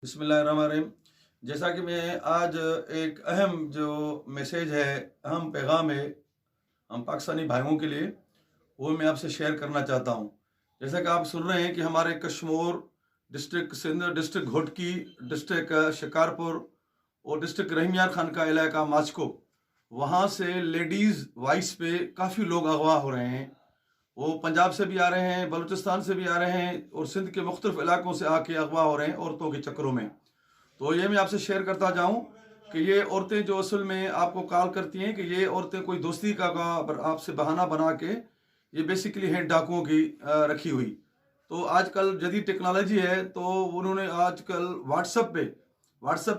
बिस्मिल्लाहिर्रहमानिर्रहीम। जैसा कि मैं आज एक अहम जो मैसेज है, अहम पैगाम है हम पाकिस्तानी भाइयों के लिए, वो मैं आपसे शेयर करना चाहता हूँ। जैसा कि आप सुन रहे हैं कि हमारे Kashmir district Sindh, district Ghotki, district Shikarpur और डिस्ट्रिक्ट रहीमियार खान का इलाका माचको, वहाँ से लेडीज़ वाइस पे काफ़ी लोग अगवा हो रहे हैं। वो पंजाब से भी आ रहे हैं, बलूचिस्तान से भी आ रहे हैं और सिंध के मुख्तलिफ इलाकों से आके अगवा हो रहे हैं औरतों के चक्करों में। तो ये मैं आपसे शेयर करता जाऊं कि ये औरतें जो असल में आपको कॉल करती हैं कि ये औरतें कोई दोस्ती का आपसे बहाना बना के ये बेसिकली हैं डाकुओं की रखी हुई। तो आजकल जदीद टेक्नोलॉजी है, तो उन्होंने आजकल व्हाट्सएप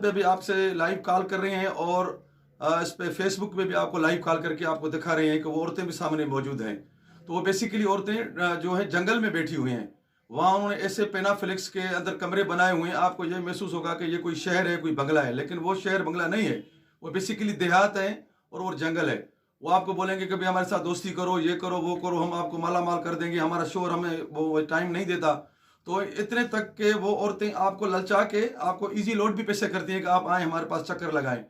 पे भी आपसे लाइव कॉल कर रहे हैं और इस पे फेसबुक पे भी आपको लाइव कॉल करके आपको दिखा रहे हैं कि वो औरतें भी सामने मौजूद हैं। तो वो बेसिकली औरतें जो है जंगल में बैठी हुई हैं। वहाँ उन्होंने ऐसे पेनाफ्लिक्स के अंदर कमरे बनाए हुए हैं, आपको ये महसूस होगा कि ये कोई शहर है, कोई बंगला है, लेकिन वो शहर बंगला नहीं है। वो बेसिकली देहात है और वो जंगल है। वो आपको बोलेंगे कि भाई हमारे साथ दोस्ती करो, ये करो, वो करो, हम आपको माला माल कर देंगे, हमारा शोर हमें वो टाइम नहीं देता। तो इतने तक के वो औरतें आपको ललचा के आपको ईजी लोड भी पैसे करती हैं कि आप आएँ हमारे पास चक्कर लगाएं।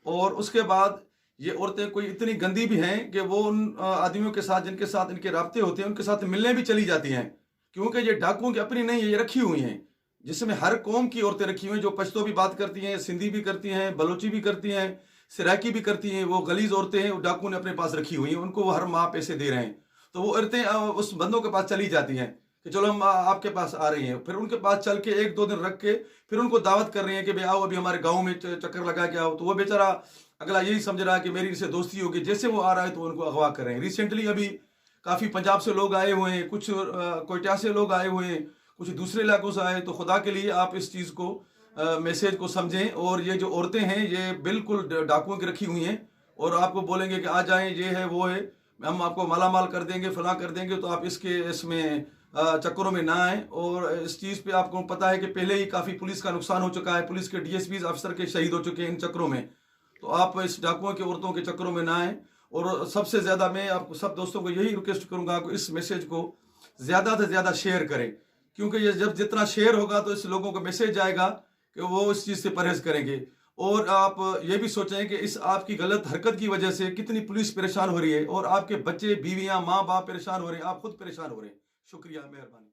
और उसके बाद ये औरतें कोई इतनी गंदी भी हैं कि वो उन आदमियों के साथ जिनके साथ इनके राब्ते होते हैं उनके साथ मिलने भी चली जाती हैं, क्योंकि ये डाकुओं की अपनी नहीं है, ये रखी हुई हैं, जिसमें हर कौम की औरतें रखी हुई हैं, जो पश्तो भी बात करती हैं, सिंधी भी करती हैं, बलोची भी करती हैं, सराइकी भी करती हैं। वो गलीज औरतें हैं, वो डाकुओं ने अपने पास रखी हुई हैं, उनको वो हर माह पैसे दे रहे हैं। तो वो औरतें उस बंदों के पास चली जाती हैं कि चलो हम आपके पास आ रही हैं। फिर उनके पास चल के एक दो दिन रख के फिर उनको दावत कर रही हैं कि भाई आओ अभी हमारे गाँव में चक्कर लगा के आओ। तो वो बेचारा अगला यही समझ रहा है कि मेरी इनसे दोस्ती होगी, जैसे वो आ रहा है तो उनको अगवा कर रहे हैं। रिसेंटली अभी काफ़ी पंजाब से लोग आए हुए हैं, कुछ कोयटा से लोग आए हुए हैं, कुछ दूसरे इलाकों से आए। तो खुदा के लिए आप इस चीज़ को मैसेज को समझें। और ये जो औरतें हैं ये बिल्कुल डाकुओं की रखी हुई हैं और आपको बोलेंगे कि आ जाएं, ये है वो है, हम आपको माला माल कर देंगे, फला कर देंगे। तो आप इसमें चक्करों में ना आए। और इस चीज़ पे आपको पता है कि पहले ही काफ़ी पुलिस का नुकसान हो चुका है, पुलिस के डीएसपी अफसर के शहीद हो चुके हैं इन चक्करों में। तो आप इस डाकुओं की औरतों के चक्करों में ना आए। और सबसे ज़्यादा मैं आपको सब दोस्तों को यही रिक्वेस्ट करूंगा कि इस मैसेज को ज़्यादा से ज़्यादा शेयर करें, क्योंकि ये जब जितना शेयर होगा तो इस लोगों को मैसेज आएगा कि वो इस चीज़ से परहेज करेंगे। और आप ये भी सोचें कि इस आपकी गलत हरकत की वजह से कितनी पुलिस परेशान हो रही है और आपके बच्चे, बीवियाँ, माँ बाप परेशान हो रहे हैं, आप खुद परेशान हो रहे हैं। शुक्रिया, मेहरबानी।